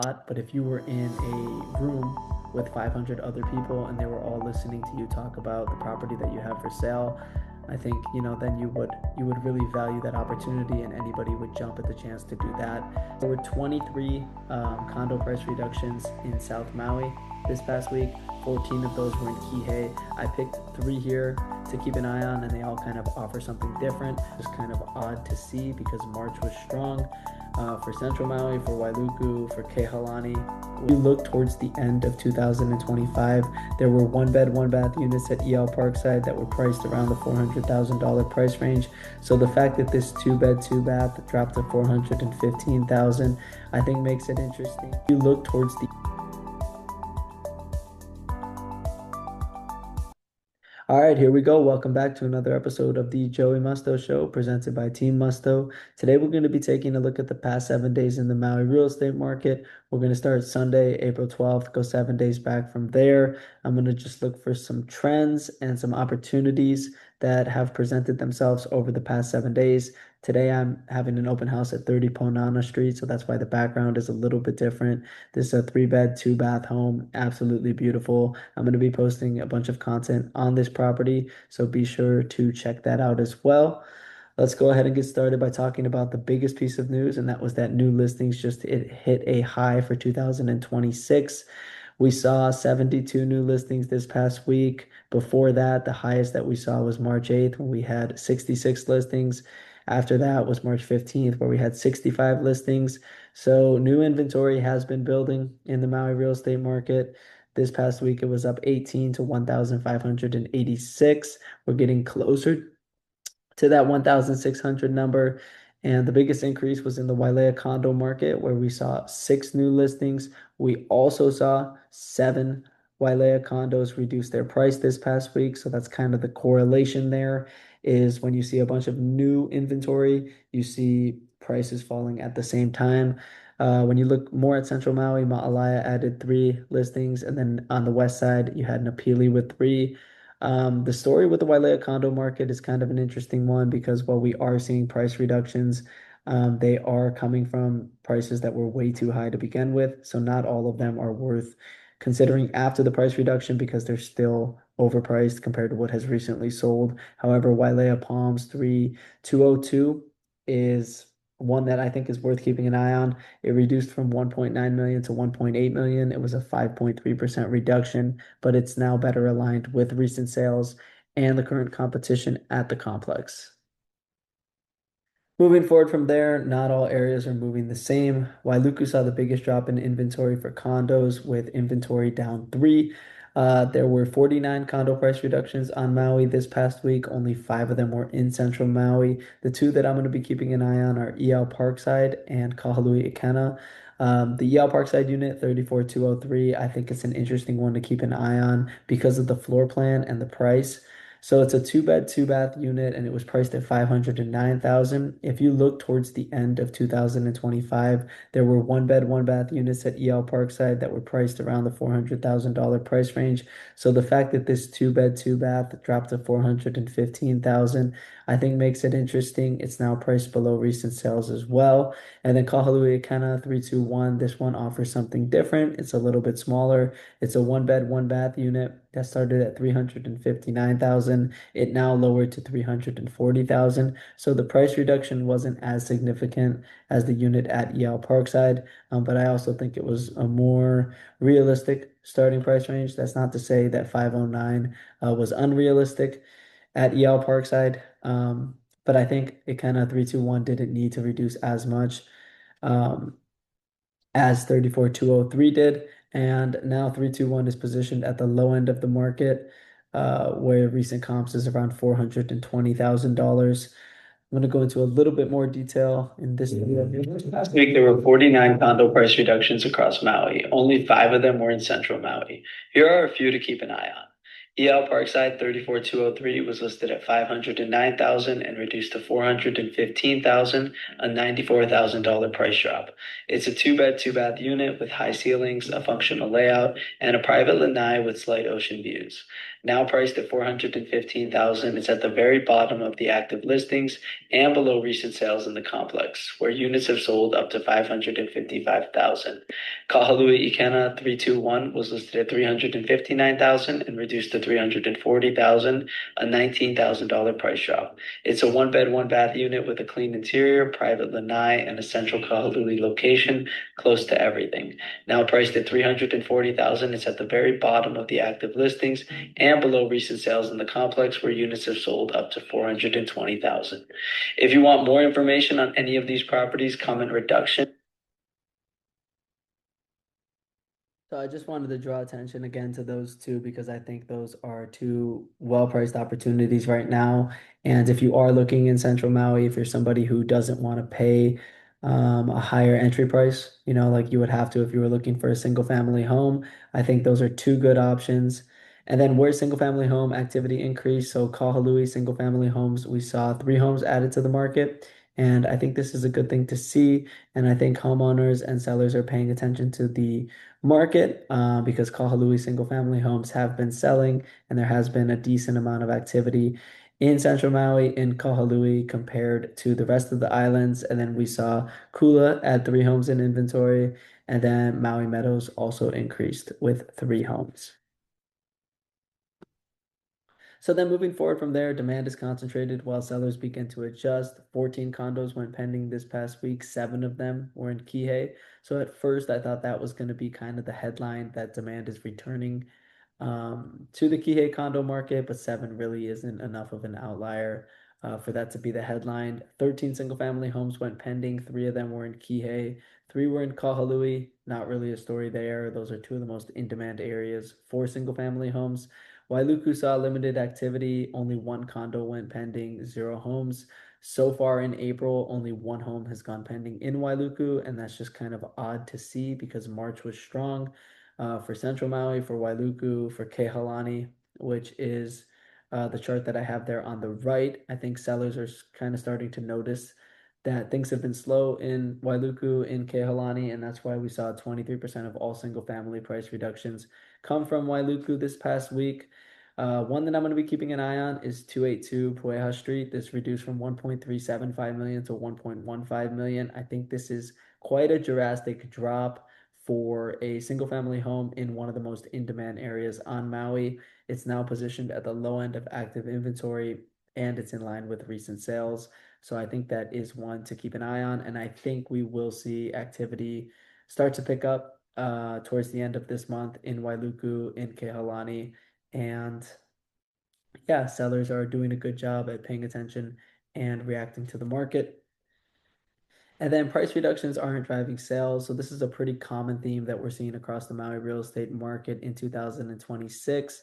lot, but if you were in a room with 500 other people and they were all listening to you talk about the property that you have for sale, I think then you would really value that opportunity, and anybody would jump at the chance to do that. There were 23 condo price reductions in South Maui this past week. 14 of those were in Kihei. I picked three here to keep an eye on, and they all kind of offer something different. It's kind of odd to see because March was strong for Central Maui, for Wailuku, for Kehalani. We look towards the end of 2025. There were one bed, one bath units at EL Parkside that were priced around the $400,000 price range. So the fact that this two bed, two bath dropped to $415,000, I think makes it interesting. You look towards the All right, here we go. Welcome back to another episode of the Joey Musto Show presented by Team Musto. Today, we're going to be taking a look at the past 7 days in the Maui real estate market. We're going to start Sunday, April 12th, go 7 days back from there. I'm going to just look for some trends and some opportunities that have presented themselves over the past 7 days. Today, I'm having an open house at 30 Ponana Street, so that's why the background is a little bit different. This is a three bed, two bath home, absolutely beautiful. I'm going to be posting a bunch of content on this property, so be sure to check that out as well. Let's go ahead and get started by talking about the biggest piece of news, and that was that new listings just hit a high for 2026. We saw 72 new listings this past week. Before that, the highest that we saw was March 8th when we had 66 listings. After that was March 15th, where we had 65 listings. So new inventory has been building in the Maui real estate market. This past week, it was up 18 to 1,586. We're getting closer to that 1,600 number. And the biggest increase was in the Wailea condo market, where we saw six new listings. We also saw seven Wailea condos reduce their price this past week. So that's kind of the correlation there is when you see a bunch of new inventory, you see prices falling at the same time. When you look more at Central Maui, Maalaea added three listings, and then on the west side, you had Napili with three. The story with the Wailea condo market is kind of an interesting one because while we are seeing price reductions, they are coming from prices that were way too high to begin with. So not all of them are worth considering after the price reduction because they're still overpriced compared to what has recently sold. However, Wailea Palms 3202 is one that I think is worth keeping an eye on. It reduced from 1.9 million to 1.8 million. It was a 5.3% reduction, but it's now better aligned with recent sales and the current competition at the complex. Moving forward from there, not all areas are moving the same. Wailuku saw the biggest drop in inventory for condos, with inventory down three. There were 49 condo price reductions on Maui this past week. Only five of them were in Central Maui. The two that I'm going to be keeping an eye on are EL Parkside and Kahalui Ikena. The EL Parkside unit, 34203, I think it's an interesting one to keep an eye on because of the floor plan and the price. So it's a two bed, two bath unit, and it was priced at 509,000. If you look towards the end of 2025, there were one bed, one bath units at EL Parkside that were priced around the $400,000 price range. So the fact that this two bed, two bath dropped to 415,000, I think makes it interesting. It's now priced below recent sales as well. And then Kahalui Ikena 321, this one offers something different. It's a little bit smaller. It's a one bed, one bath unit that started at 359,000. It now lowered to 340,000. So the price reduction wasn't as significant as the unit at EL Parkside, but I also think it was a more realistic starting price range. That's not to say that 509 was unrealistic at EL Parkside, but I think it kind of 321 didn't need to reduce as much. Um, as 34203 did. And now 321 is positioned at the low end of the market, where recent comps is around $420,000. I'm going to go into a little bit more detail in this video. Last week, there were 49 condo price reductions across Maui. Only five of them were in Central Maui. Here are a few to keep an eye on. EL Parkside 34203 was listed at 509,000 and reduced to 415,000, a $94,000 price drop. It's a two bed, two bath unit with high ceilings, a functional layout, and a private lanai with slight ocean views. Now priced at 415,000, it's at the very bottom of the active listings and below recent sales in the complex, where units have sold up to 555,000. Kahalui Ikena 321 was listed at 359,000 and reduced to 340,000, a $19,000 price drop. It's a one bed, one bath unit with a clean interior, private lanai, and a central Kahalui location close to everything. Now priced at 340,000, it's at the very bottom of the active listings and below recent sales in the complex, where units have sold up to 420,000. If you want more information on any of these properties, comment reduction. So I just wanted to draw attention again to those two because I think those are two well-priced opportunities right now. And if you are looking in Central Maui, if you're somebody who doesn't want to pay a higher entry price, like you would have to if you were looking for a single family home, I think those are two good options. And then where single family home activity increased, so Kahalui single family homes, we saw 3 homes added to the market. And I think this is a good thing to see. And I think homeowners and sellers are paying attention to the market because Kahalui single family homes have been selling and there has been a decent amount of activity in Central Maui in Kahalui compared to the rest of the islands. And then we saw Kula add 3 homes in inventory, and then Maui Meadows also increased with 3 homes. So then moving forward from there, demand is concentrated while sellers begin to adjust. 14 condos went pending this past week. 7 of them were in Kihei. So at first, I thought that was going to be kind of the headline that demand is returning to the Kihei condo market, but 7 really isn't enough of an outlier for that to be the headline. 13 single-family homes went pending. 3 of them were in Kihei. 3 were in Kahalui. Not really a story there. Those are 2 of the most in-demand areas for single-family homes. Wailuku saw limited activity. Only 1 condo went pending, 0 homes. So far in April, only 1 home has gone pending in Wailuku, and that's just kind of odd to see because March was strong for Central Maui, for Wailuku, for Kehalani, which is the chart that I have there on the right. I think sellers are kind of starting to notice that things have been slow in Wailuku, in Kehalani, and that's why we saw 23% of all single family price reductions come from Wailuku this past week. One that I'm going to be keeping an eye on is 282 Pueha Street. This reduced from 1.375 million to 1.15 million. I think this is quite a drastic drop for a single family home in one of the most in-demand areas on Maui. It's now positioned at the low end of active inventory and it's in line with recent sales. So I think that is one to keep an eye on. And I think we will see activity start to pick up towards the end of this month in Wailuku, in Kehalani. And yeah, sellers are doing a good job at paying attention and reacting to the market. And then price reductions aren't driving sales. So this is a pretty common theme that we're seeing across the Maui real estate market in 2026.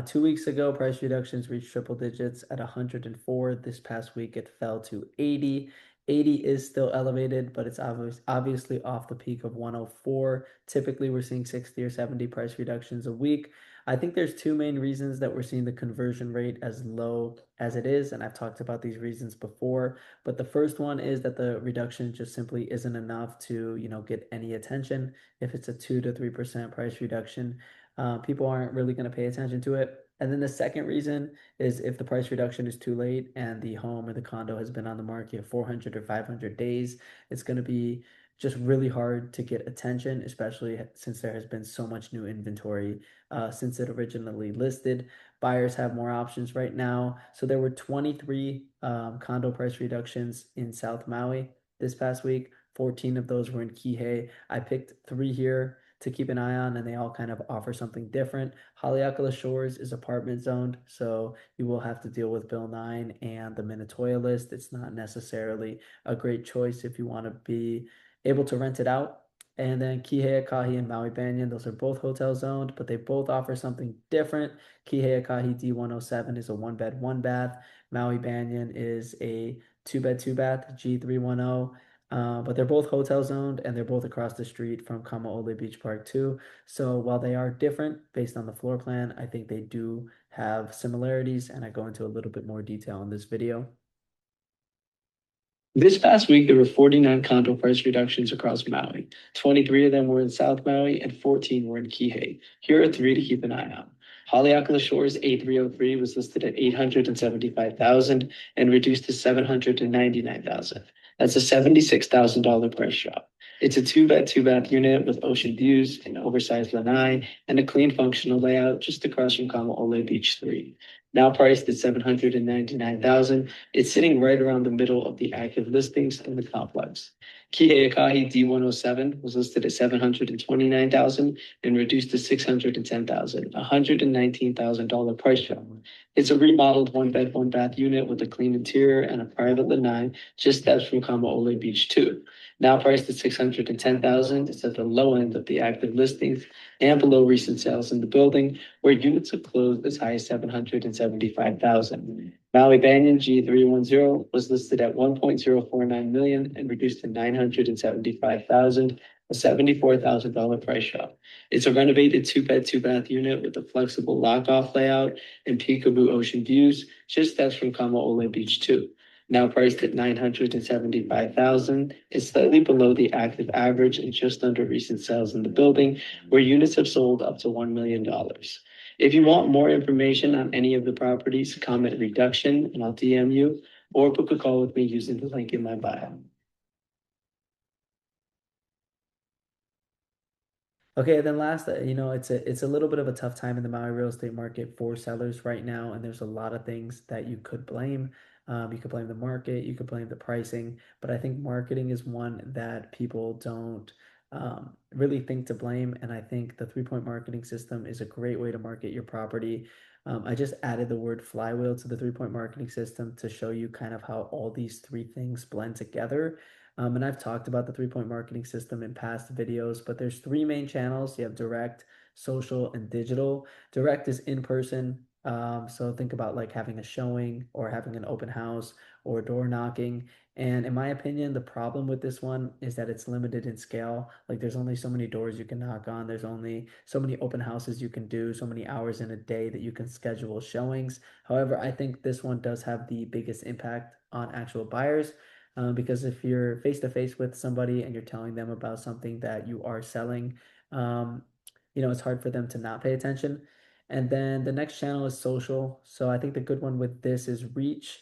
2 weeks ago, price reductions reached triple digits at 104. This past week, it fell to 80. 80 is still elevated, but it's obviously off the peak of 104. Typically, we're seeing 60 or 70 price reductions a week. I think there's 2 main reasons that we're seeing the conversion rate as low as it is, and I've talked about these reasons before. But the first one is that the reduction just simply isn't enough to, get any attention. If it's a 2 to 3% price reduction, people aren't really going to pay attention to it. And then the second reason is if the price reduction is too late and the home or the condo has been on the market 400 or 500 days, it's going to be just really hard to get attention, especially since there has been so much new inventory since it originally listed. Buyers have more options right now. So there were 23 condo price reductions in South Maui this past week. 14 of those were in Kihei. I picked 3 here to keep an eye on, and they all kind of offer something different. Haleakala Shores is apartment zoned, so you will have to deal with Bill 9 and the Minatoya list. It's not necessarily a great choice if you want to be able to rent it out. And then Kihei Akahi and Maui Banyan, those are both hotel zoned, but they both offer something different. Kihei Akahi D107 is a 1 bed, 1 bath. Maui Banyan is a 2 bed, 2 bath G310. But they're both hotel zoned and they're both across the street from Kamaole Beach Park too. So while they are different based on the floor plan, I think they do have similarities, and I go into a little bit more detail in this video. This past week, there were 49 condo price reductions across Maui. 23 of them were in South Maui and 14 were in Kihei. Here are 3 to keep an eye on. Haleakala Shores A303 was listed at 875,000 and reduced to 799,000. That's a $76,000 price drop. It's a two bath unit with ocean views, an oversized lanai, and a clean functional layout just across from Kamaole Beach 3. Now priced at 799,000, it's sitting right around the middle of the active listings in the complex. Kihei D107 was listed at 729,000 and reduced to 610,000, $119,000 price drop. It's a remodeled one bath unit with a clean interior and a private lanai just steps from Kamaole Beach 2. Now priced at 610,000, it's at the low end of the active listings and below recent sales in the building, where units have closed as high as 775,000. Maui Banyan G310 was listed at 1.049 million and reduced to 975,000, a $74,000 price drop. It's a renovated two bath unit with a flexible lock-off layout and peekaboo ocean views, just steps from Kamaole Beach 2. Now priced at 975,000, it's slightly below the active average and just under recent sales in the building, where units have sold up to $1 million. If you want more information on any of the properties, comment reduction and I'll DM you, or book a call with me using the link in my bio. Okay, then last, it's a little bit of a tough time in the Maui real estate market for sellers right now, and there's a lot of things that you could blame. You could blame the market, you could blame the pricing, but I think marketing is one that people don't really think to blame, and I think the three-point marketing system is a great way to market your property. I just added the word flywheel to the three-point marketing system to show you kind of how all these three things blend together. And I've talked about the three-point marketing system in past videos, but there's three main channels. You have direct, social, and digital. Direct is in person. So think about like having a showing or having an open house or door knocking. And in my opinion, the problem with this one is that it's limited in scale. Like there's only so many doors you can knock on. There's only so many open houses you can do, so many hours in a day that you can schedule showings. However, I think this one does have the biggest impact on actual buyers. Because if you're face to face with somebody and you're telling them about something that you are selling, um, it's hard for them to not pay attention. And then the next channel is social. So I think the good one with this is reach.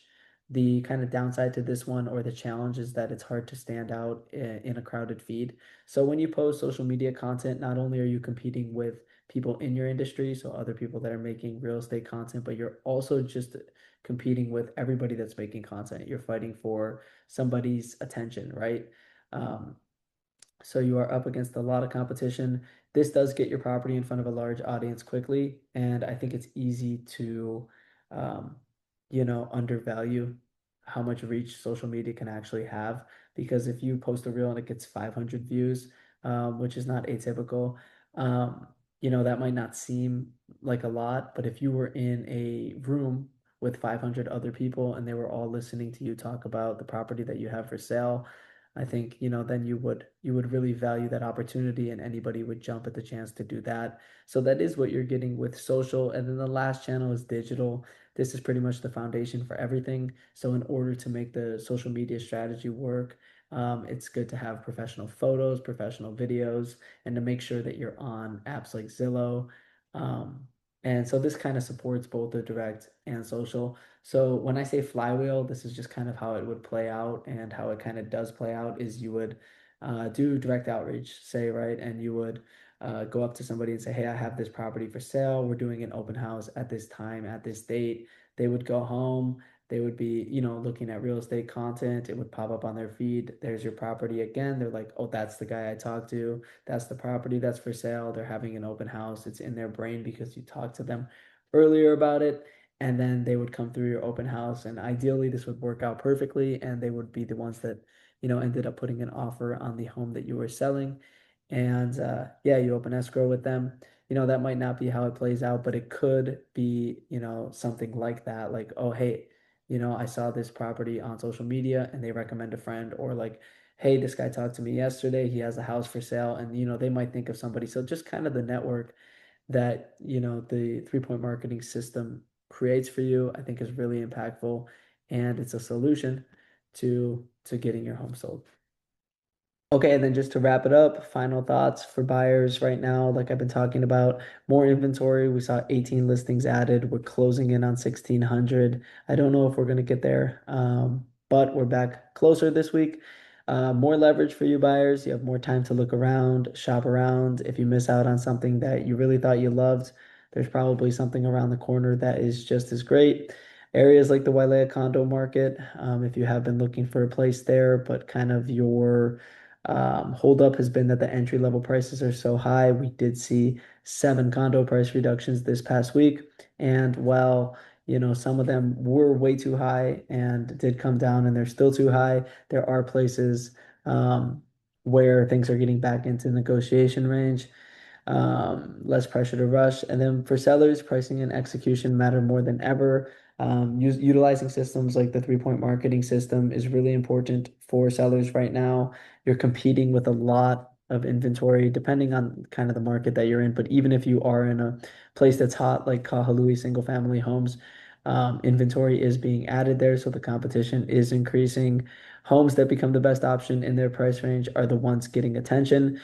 The kind of downside to this one or the challenge is that it's hard to stand out in a crowded feed. So when you post social media content, not only are you competing with people in your industry, so other people that are making real estate content, but you're also just competing with everybody that's making content. You're fighting for somebody's attention, right? Um, so you are up against a lot of competition. This does get your property in front of a large audience quickly, and I think it's easy to, um, undervalue how much reach social media can actually have. Because if you post a reel and it gets 500 views, which is not atypical, um, that might not seem like a lot, but if you were in a room with 500 other people and they were all listening to you talk about the property that you have for sale, I think, then you would really value that opportunity and anybody would jump at the chance to do that. So that is what you're getting with social. And then the last channel is digital. This is pretty much the foundation for everything. So in order to make the social media strategy work, it's good to have professional photos, professional videos, and to make sure that you're on apps like Zillow. Um, and so this kind of supports both the direct and social. So when I say flywheel, this is just kind of how it would play out, and how it kind of does play out is you would do direct outreach, say, right? And you would go up to somebody and say, hey, I have this property for sale. We're doing an open house at this time, at this date. They would go home. They would be, looking at real estate content. It would pop up on their feed. There's your property again. They're like, oh, that's the guy I talked to. That's the property that's for sale. They're having an open house. It's in their brain because you talked to them earlier about it, and then they would come through your open house, and ideally this would work out perfectly, and they would be the ones that ended up putting an offer on the home that you were selling. And yeah, you open escrow with them. That might not be how it plays out, but it could be something like that, like, oh hey, I saw this property on social media and they recommend a friend, or like, hey, this guy talked to me yesterday, he has a house for sale, and they might think of somebody. So just kind of the network that the three-point marketing system creates for you, I think is really impactful, and it's a solution to getting your home sold. Okay, and then just to wrap it up, final thoughts for buyers right now. Like I've been talking about, more inventory. We saw 18 listings added. We're closing in on 1,600. I don't know if we're going to get there, but we're back closer this week. More leverage for you buyers. You have more time to look around, shop around. If you miss out on something that you really thought you loved, there's probably something around the corner that is just as great. Areas like the Wailea condo market, if you have been looking for a place there, but kind of your holdup has been that the entry level prices are so high. We did see seven condo price reductions this past week. And while, some of them were way too high and did come down and they're still too high, there are places where things are getting back into negotiation range, less pressure to rush. And then for sellers, pricing and execution matter more than ever. Utilizing systems like the 3-point marketing system is really important for sellers right now. You're competing with a lot of inventory, depending on kind of the market that you're in. But even if you are in a place that's hot, like Kahului single family homes, inventory is being added there, so the competition is increasing. Homes that become the best option in their price range are the ones getting attention.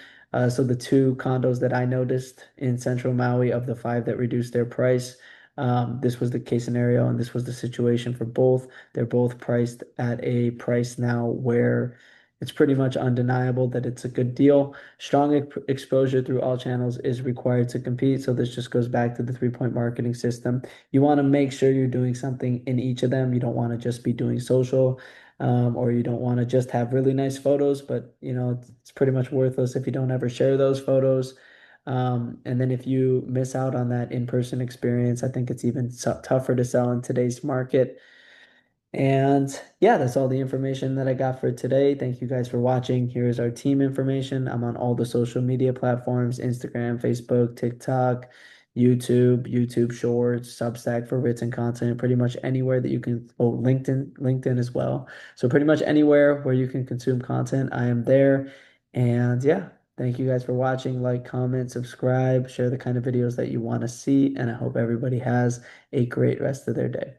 So the two condos that I noticed in Central Maui, of the five that reduced their price, this was the case scenario and this was the situation for both. They're both priced at a price now where it's pretty much undeniable that it's a good deal. Strong exposure through all channels is required to compete. So this just goes back to the 3-point marketing system. You want to make sure you're doing something in each of them. You don't want to just be doing social, or you don't want to just have really nice photos, but it's pretty much worthless if you don't ever share those photos. And then if you miss out on that in-person experience, I think it's even tougher to sell in today's market. And yeah, that's all the information that I got for today. Thank you guys for watching. Here's our team information. I'm on all the social media platforms: Instagram, Facebook, TikTok, YouTube Shorts, Substack for written content, pretty much anywhere that you can, oh, LinkedIn as well. So pretty much anywhere where you can consume content, I am there. And yeah, thank you guys for watching. Like, comment, subscribe, share the kind of videos that you want to see, and I hope everybody has a great rest of their day.